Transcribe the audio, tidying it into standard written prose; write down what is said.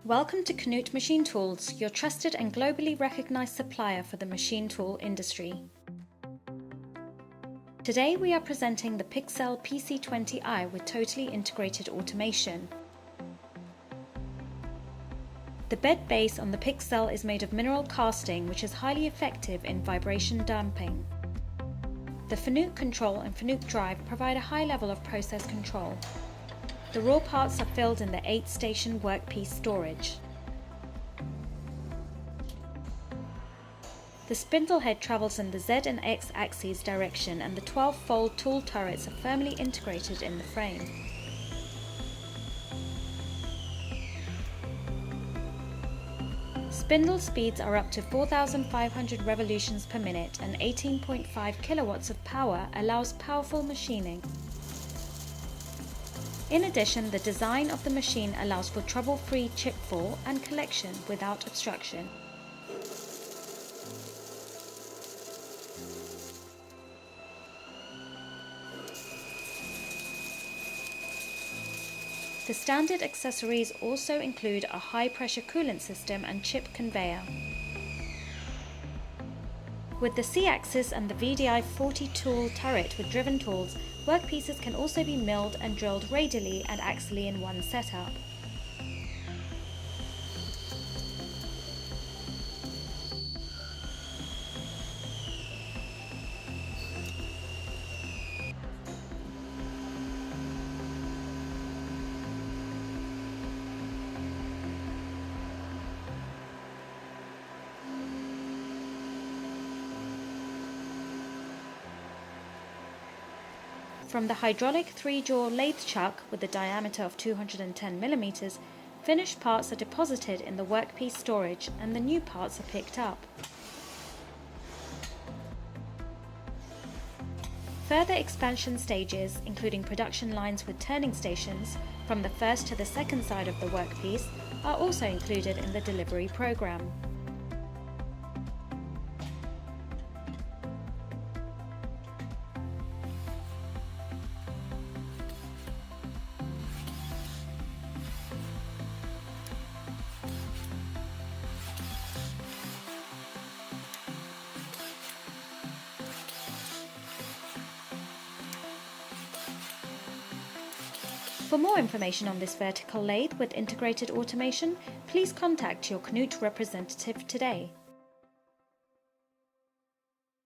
Welcome to KNUTH Machine Tools, your trusted and globally recognized supplier for the machine tool industry. Today we are presenting the PickCell PC20i with totally integrated automation. The bed base on the PickCell is made of mineral casting, which is highly effective in vibration damping. The KNUTH control and KNUTH drive provide a high level of process control. The raw parts are filled in the 8-station workpiece storage. The spindle head travels in the Z and X axes direction, and the 12-fold tool turrets are firmly integrated in the frame. Spindle speeds are up to 4,500 revolutions per minute, and 18.5 kilowatts of power allows powerful machining. In addition, the design of the machine allows for trouble-free chip fall and collection without obstruction. The standard accessories also include a high-pressure coolant system and chip conveyor. With the C-axis and the VDI 40 tool turret with driven tools, workpieces can also be milled and drilled radially and axially in one setup. From the hydraulic 3-jaw lathe chuck with a diameter of 210 mm, finished parts are deposited in the workpiece storage and the new parts are picked up. Further expansion stages, including production lines with turning stations from the first to the second side of the workpiece, are also included in the delivery program. For more information on this vertical lathe with integrated automation, please contact your KNUTH representative today.